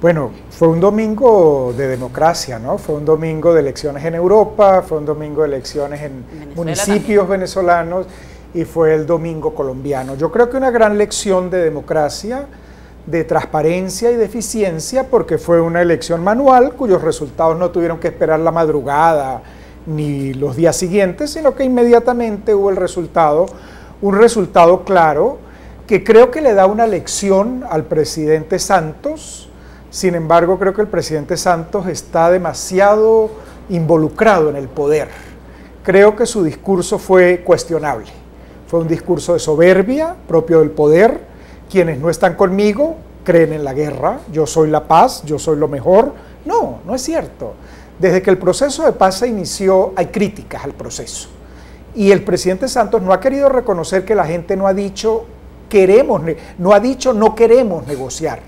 Bueno, fue un domingo de democracia, ¿no? Fue un domingo de elecciones en Europa, fue un domingo de elecciones en municipios venezolanos y fue el domingo colombiano. Yo creo que una gran lección de democracia, de transparencia y de eficiencia, porque fue una elección manual cuyos resultados no tuvieron que esperar la madrugada ni los días siguientes, sino que inmediatamente hubo el resultado, un resultado claro, que creo que le da una lección al presidente Santos. Sin embargo, creo que el presidente Santos está demasiado involucrado en el poder. Creo que su discurso fue cuestionable. Fue un discurso de soberbia, propio del poder. Quienes no están conmigo creen en la guerra. Yo soy la paz, yo soy lo mejor. No, no es cierto. Desde que el proceso de paz se inició, hay críticas al proceso. Y el presidente Santos no ha querido reconocer que la gente no ha dicho no queremos negociar.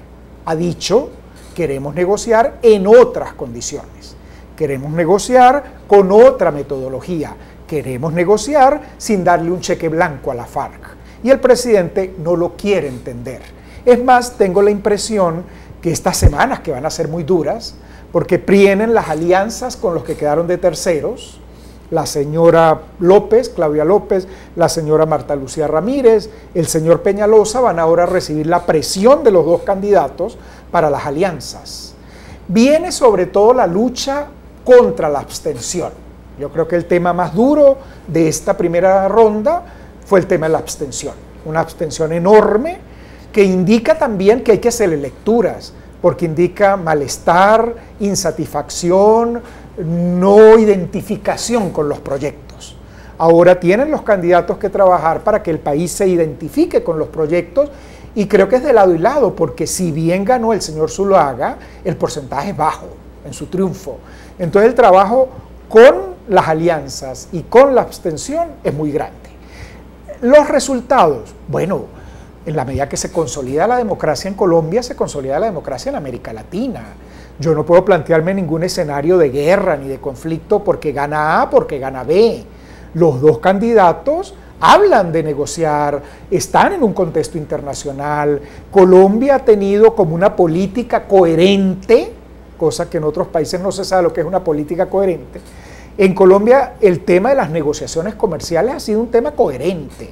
Ha dicho queremos negociar en otras condiciones, queremos negociar con otra metodología, queremos negociar sin darle un cheque blanco a la FARC. Y el presidente no lo quiere entender. Es más, tengo la impresión que estas semanas, que van a ser muy duras, porque vienen las alianzas con los que quedaron de terceros, la señora López, Claudia López, la señora Marta Lucía Ramírez, el señor Peñalosa, van ahora a recibir la presión de los dos candidatos para las alianzas. Viene sobre todo la lucha contra la abstención. Yo creo que el tema más duro de esta primera ronda fue el tema de la abstención. Una abstención enorme que indica también que hay que hacerle lecturas, porque indica malestar, insatisfacción, no identificación con los proyectos. Ahora tienen los candidatos que trabajar para que el país se identifique con los proyectos, y creo que es de lado y lado, porque si bien ganó el señor Zuluaga, el porcentaje es bajo en su triunfo. Entonces el trabajo con las alianzas y con la abstención es muy grande. Los resultados, bueno, en la medida que se consolida la democracia en Colombia, se consolida la democracia en América Latina. Yo no puedo plantearme ningún escenario de guerra ni de conflicto porque gana A, porque gana B. Los dos candidatos hablan de negociar, están en un contexto internacional. Colombia ha tenido como una política coherente, cosa que en otros países no se sabe lo que es una política coherente. En Colombia el tema de las negociaciones comerciales ha sido un tema coherente.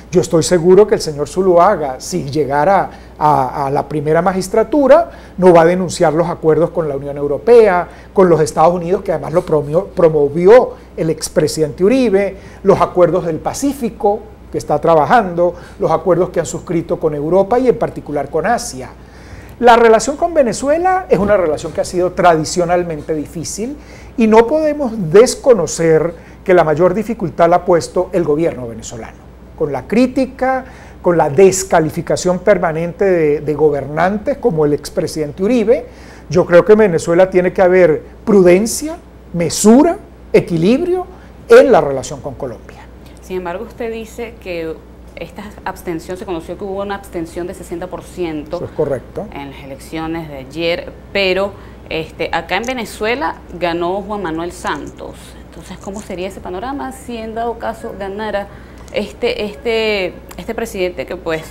Yo estoy seguro que el señor Zuluaga, si llegara a la primera magistratura, no va a denunciar los acuerdos con la Unión Europea, con los Estados Unidos, que además lo promovió el expresidente Uribe, los acuerdos del Pacífico, que está trabajando, los acuerdos que han suscrito con Europa y en particular con Asia. La relación con Venezuela es una relación que ha sido tradicionalmente difícil y no podemos desconocer que la mayor dificultad la ha puesto el gobierno venezolano, con la crítica, con la descalificación permanente de gobernantes como el expresidente Uribe. Yo creo que en Venezuela tiene que haber prudencia, mesura, equilibrio en la relación con Colombia. Sin embargo, usted dice que esta abstención, se conoció que hubo una abstención de 60%. Eso es correcto. En las elecciones de ayer, pero acá en Venezuela ganó Juan Manuel Santos. Entonces, ¿cómo sería ese panorama si en dado caso ganara este presidente que pues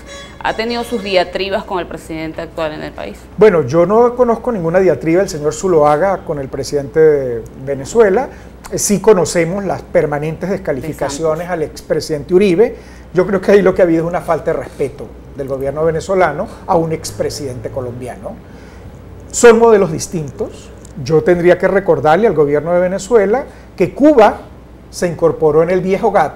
ha tenido sus diatribas con el presidente actual en el país? Bueno, yo no conozco ninguna diatriba del señor Zuluaga con el presidente de Venezuela. Sí conocemos las permanentes descalificaciones al expresidente Uribe. Yo creo que ahí lo que ha habido es una falta de respeto del gobierno venezolano a un expresidente colombiano. Son modelos distintos. Yo tendría que recordarle al gobierno de Venezuela que Cuba se incorporó en el viejo GATT,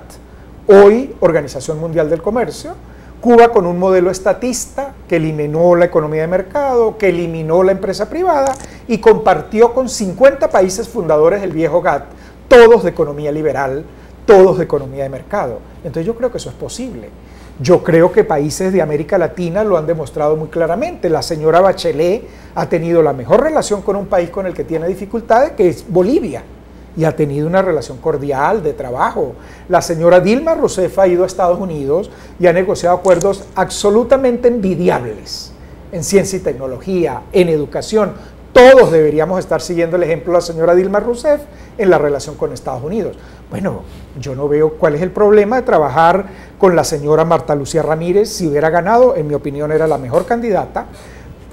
hoy Organización Mundial del Comercio. Cuba con un modelo estatista que eliminó la economía de mercado, que eliminó la empresa privada y compartió con 50 países fundadores del viejo GATT, todos de economía liberal, todos de economía de mercado. Entonces yo creo que eso es posible. Yo creo que países de América Latina lo han demostrado muy claramente. La señora Bachelet ha tenido la mejor relación con un país con el que tiene dificultades, que es Bolivia, y ha tenido una relación cordial de trabajo. La señora Dilma Rousseff ha ido a Estados Unidos y ha negociado acuerdos absolutamente envidiables en ciencia y tecnología, en educación. Todos deberíamos estar siguiendo el ejemplo de la señora Dilma Rousseff en la relación con Estados Unidos. Bueno, yo no veo cuál es el problema de trabajar con la señora Marta Lucía Ramírez. Si hubiera ganado, en mi opinión, era la mejor candidata.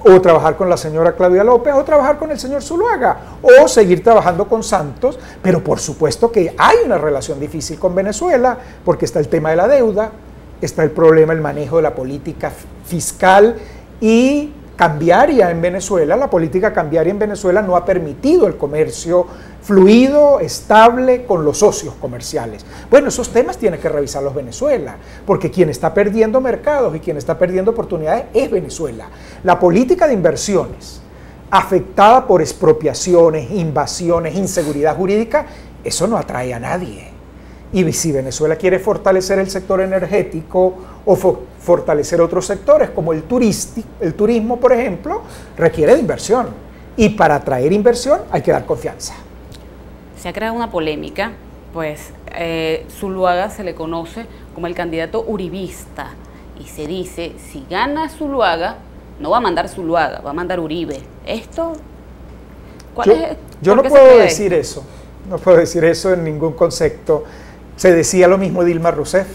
o trabajar con la señora Claudia López, o trabajar con el señor Zuluaga, o seguir trabajando con Santos, pero por supuesto que hay una relación difícil con Venezuela, porque está el tema de la deuda, está el problema del manejo de la política fiscal y cambiaria en Venezuela. La política cambiaria en Venezuela no ha permitido el comercio fluido, estable, con los socios comerciales. Bueno, esos temas tiene que revisarlos Venezuela, porque quien está perdiendo mercados y quien está perdiendo oportunidades es Venezuela. La política de inversiones, afectada por expropiaciones, invasiones, inseguridad jurídica, eso no atrae a nadie. Y si Venezuela quiere fortalecer el sector energético o fortalecer otros sectores como el turismo, por ejemplo, requiere de inversión. Y para atraer inversión hay que dar confianza. Se ha creado una polémica, pues Zuluaga se le conoce como el candidato uribista. Y se dice, si gana Zuluaga, no va a mandar Zuluaga, va a mandar Uribe. ¿Esto? Yo no puedo decir eso. No puedo decir eso en ningún concepto. Se decía lo mismo de Dilma Rousseff,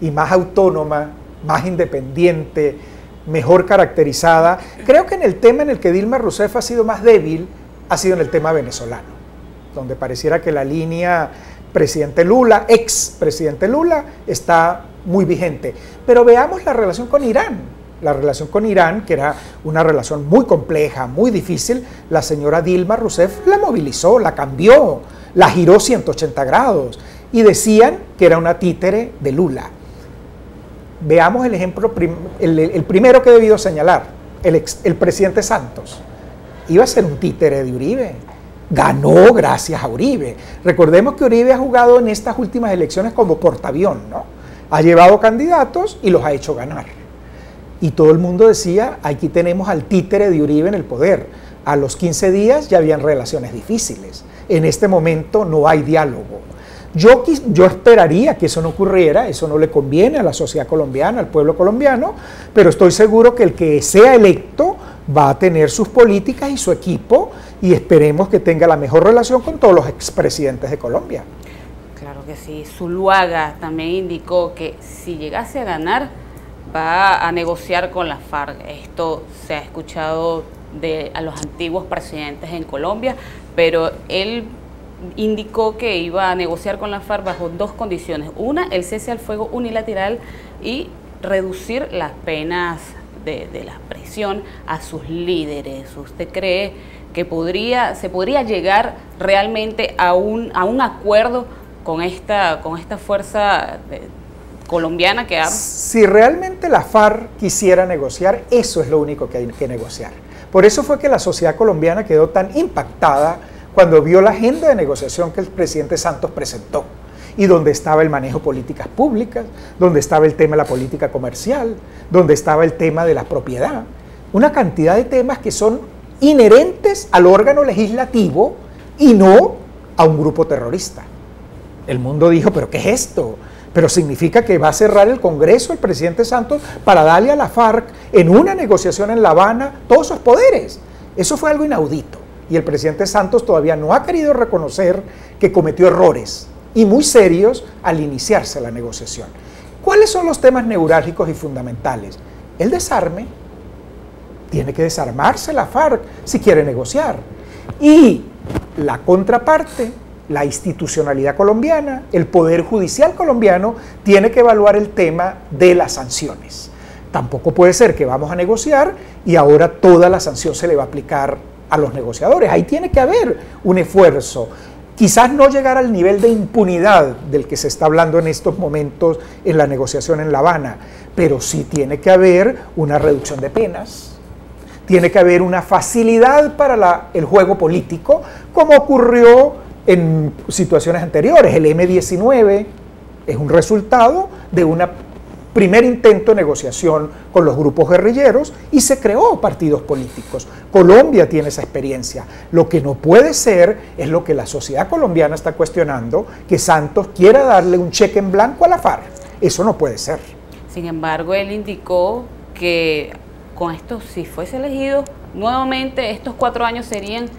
y más autónoma, más independiente, mejor caracterizada. Creo que en el tema en el que Dilma Rousseff ha sido más débil, ha sido en el tema venezolano, donde pareciera que la línea presidente Lula, ex presidente Lula, está muy vigente. Pero veamos la relación con Irán. La relación con Irán, que era una relación muy compleja, muy difícil, la señora Dilma Rousseff la movilizó, la cambió, la giró 180 grados y decían que era una títere de Lula. Veamos el ejemplo, el primero que he debido señalar, el presidente Santos. Iba a ser un títere de Uribe, ganó gracias a Uribe. Recordemos que Uribe ha jugado en estas últimas elecciones como portaavión, ¿no? Ha llevado candidatos y los ha hecho ganar. Y todo el mundo decía, aquí tenemos al títere de Uribe en el poder. A los 15 días ya habían relaciones difíciles. En este momento no hay diálogo. Yo esperaría que eso no ocurriera, eso no le conviene a la sociedad colombiana, al pueblo colombiano, pero estoy seguro que el que sea electo va a tener sus políticas y su equipo, y esperemos que tenga la mejor relación con todos los expresidentes de Colombia. Claro que sí. Zuluaga también indicó que si llegase a ganar, va a negociar con la FARC. Esto se ha escuchado a los antiguos presidentes en Colombia, pero él indicó que iba a negociar con la FARC bajo dos condiciones. Una, el cese al fuego unilateral y reducir las penas de la prisión a sus líderes. ¿Usted cree que se podría llegar realmente a un acuerdo con esta fuerza colombiana que ha... Si realmente la FARC quisiera negociar, eso es lo único que hay que negociar. Por eso fue que la sociedad colombiana quedó tan impactada cuando vio la agenda de negociación que el presidente Santos presentó, y donde estaba el manejo de políticas públicas, donde estaba el tema de la política comercial, donde estaba el tema de la propiedad, una cantidad de temas que son inherentes al órgano legislativo y no a un grupo terrorista. El mundo dijo, ¿pero qué es esto? Pero significa que va a cerrar el Congreso el presidente Santos para darle a la FARC en una negociación en La Habana todos sus poderes. Eso fue algo inaudito. Y el presidente Santos todavía no ha querido reconocer que cometió errores, y muy serios, al iniciarse la negociación. ¿Cuáles son los temas neurálgicos y fundamentales? El desarme. Tiene que desarmarse la FARC si quiere negociar. Y la contraparte, la institucionalidad colombiana, el Poder Judicial colombiano, tiene que evaluar el tema de las sanciones. Tampoco puede ser que vamos a negociar y ahora toda la sanción se le va a aplicar a los negociadores. Ahí tiene que haber un esfuerzo. Quizás no llegar al nivel de impunidad del que se está hablando en estos momentos en la negociación en La Habana, pero sí tiene que haber una reducción de penas, tiene que haber una facilidad para el juego político, como ocurrió en situaciones anteriores. El M-19 es un resultado de una primer intento de negociación con los grupos guerrilleros y se creó partidos políticos. Colombia tiene esa experiencia. Lo que no puede ser es lo que la sociedad colombiana está cuestionando, que Santos quiera darle un cheque en blanco a la FARC. Eso no puede ser. Sin embargo, él indicó que con esto, si fuese elegido, nuevamente estos 4 años serían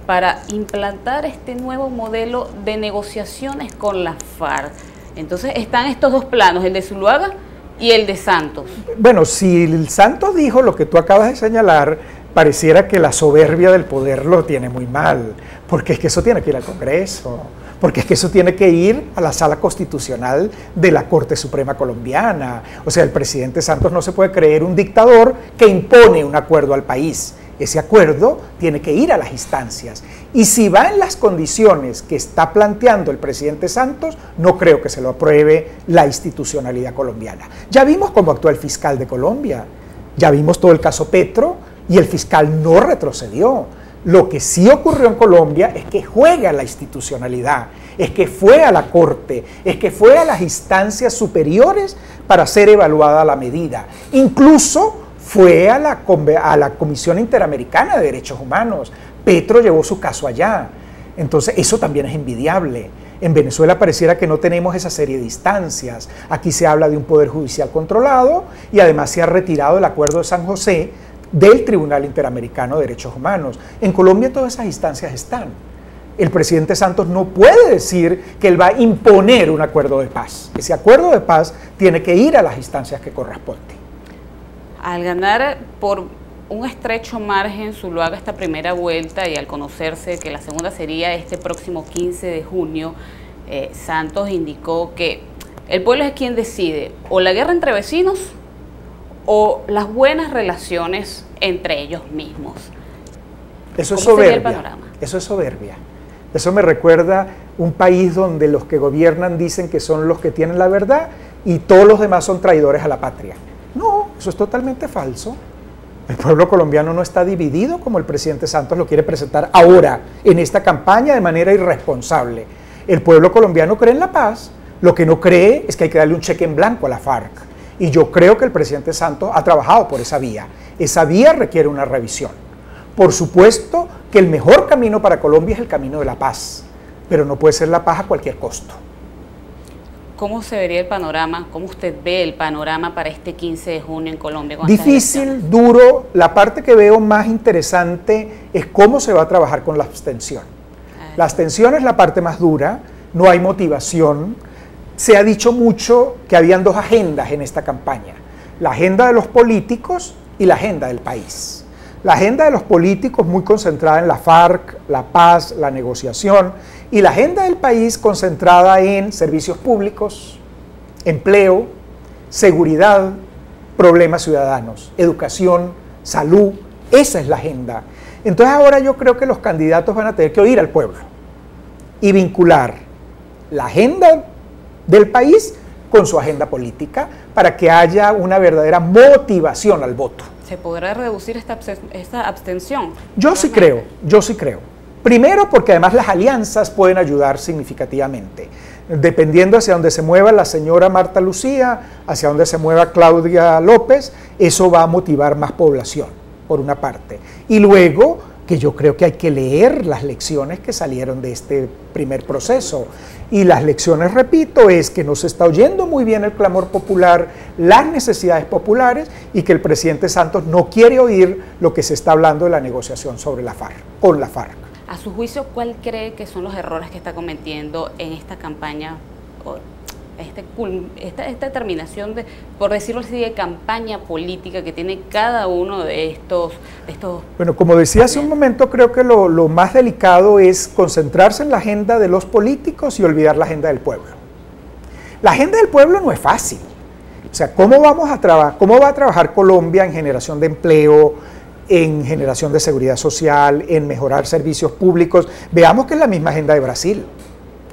para implantar este nuevo modelo de negociaciones con la FARC. Entonces están estos dos planos, el de Zuluaga y el de Santos. Bueno, si el Santos dijo lo que tú acabas de señalar, pareciera que la soberbia del poder lo tiene muy mal, porque es que eso tiene que ir al Congreso, porque es que eso tiene que ir a la Sala Constitucional de la Corte Suprema Colombiana. O sea, el presidente Santos no se puede creer un dictador que impone un acuerdo al país. Ese acuerdo tiene que ir a las instancias. Y si va en las condiciones que está planteando el presidente Santos, no creo que se lo apruebe la institucionalidad colombiana. Ya vimos cómo actuó el fiscal de Colombia, ya vimos todo el caso Petro y el fiscal no retrocedió. Lo que sí ocurrió en Colombia es que juega la institucionalidad, es que fue a la Corte, es que fue a las instancias superiores para ser evaluada la medida. Incluso fue a la Comisión Interamericana de Derechos Humanos. Petro llevó su caso allá. Entonces, eso también es envidiable. En Venezuela pareciera que no tenemos esa serie de instancias. Aquí se habla de un poder judicial controlado y además se ha retirado el Acuerdo de San José del Tribunal Interamericano de Derechos Humanos. En Colombia todas esas instancias están. El presidente Santos no puede decir que él va a imponer un acuerdo de paz. Ese acuerdo de paz tiene que ir a las instancias que corresponden. Al ganar por un estrecho margen Zuluaga esta primera vuelta y al conocerse que la segunda sería este próximo 15 de junio, Santos indicó que el pueblo es quien decide o la guerra entre vecinos o las buenas relaciones entre ellos mismos. Eso es soberbia. Eso es soberbia. Eso me recuerda un país donde los que gobiernan dicen que son los que tienen la verdad y todos los demás son traidores a la patria. No, eso es totalmente falso. El pueblo colombiano no está dividido como el presidente Santos lo quiere presentar ahora, en esta campaña, de manera irresponsable. El pueblo colombiano cree en la paz, lo que no cree es que hay que darle un cheque en blanco a la FARC. Y yo creo que el presidente Santos ha trabajado por esa vía. Esa vía requiere una revisión. Por supuesto que el mejor camino para Colombia es el camino de la paz, pero no puede ser la paz a cualquier costo. ¿Cómo se vería el panorama? ¿Cómo usted ve el panorama para este 15 de junio en Colombia? Difícil, duro. La parte que veo más interesante es cómo se va a trabajar con la abstención. La abstención es la parte más dura, no hay motivación. Se ha dicho mucho que habían dos agendas en esta campaña, la agenda de los políticos y la agenda del país. La agenda de los políticos muy concentrada en la FARC, la paz, la negociación, y la agenda del país concentrada en servicios públicos, empleo, seguridad, problemas ciudadanos, educación, salud. Esa es la agenda. Entonces ahora yo creo que los candidatos van a tener que oír al pueblo y vincular la agenda del país con su agenda política para que haya una verdadera motivación al voto. ¿Se podrá reducir esta abstención? Yo sí creo. Primero porque además las alianzas pueden ayudar significativamente. Dependiendo hacia dónde se mueva la señora Marta Lucía, hacia dónde se mueva Claudia López, eso va a motivar más población, por una parte. Y luego, que yo creo que hay que leer las lecciones que salieron de este primer proceso. Y las lecciones, repito, es que no se está oyendo muy bien el clamor popular, las necesidades populares, y que el presidente Santos no quiere oír lo que se está hablando de la negociación sobre la FARC, con la FARC. A su juicio, ¿cuál cree que son los errores que está cometiendo en esta campaña, esta determinación de, por decirlo así, de campaña política que tiene cada uno de estos? Bueno, como decía hace un momento, creo que lo más delicado es concentrarse en la agenda de los políticos y olvidar la agenda del pueblo. La agenda del pueblo no es fácil. O sea, ¿cómo va a trabajar Colombia en generación de empleo, en generación de seguridad social, en mejorar servicios públicos? Veamos que es la misma agenda de Brasil.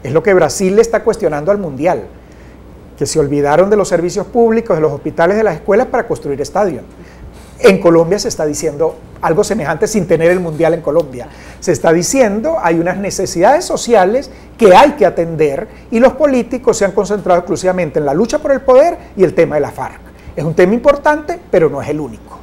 Es lo que Brasil le está cuestionando al mundial, que se olvidaron de los servicios públicos, de los hospitales, de las escuelas para construir estadios. En Colombia se está diciendo algo semejante sin tener el mundial en Colombia. Se está diciendo hay unas necesidades sociales que hay que atender y los políticos se han concentrado exclusivamente en la lucha por el poder y el tema de la FARC. Es un tema importante, pero no es el único.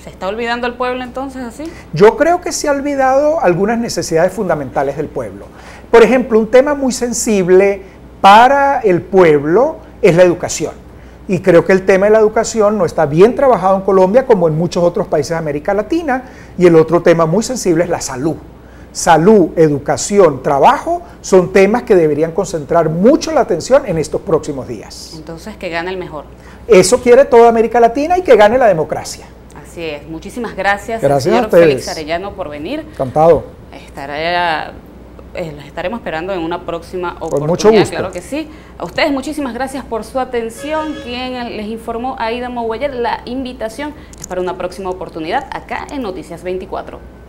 ¿Se está olvidando el pueblo entonces así? Yo creo que se ha olvidado algunas necesidades fundamentales del pueblo. Por ejemplo, un tema muy sensible para el pueblo es la educación. Y creo que el tema de la educación no está bien trabajado en Colombia como en muchos otros países de América Latina. Y el otro tema muy sensible es la salud. salud, educación, trabajo, son temas que deberían concentrar mucho la atención en estos próximos días. Entonces, que gane el mejor. Eso quiere toda América Latina y que gane la democracia. Así es. Muchísimas gracias, Gracias señor a ustedes. Félix Arellano, por venir. Encantado. Los estaremos esperando en una próxima oportunidad. Con mucho gusto. Claro que sí. A ustedes muchísimas gracias por su atención. Quien les informó, Aida Mogueller, la invitación es para una próxima oportunidad acá en Noticias 24.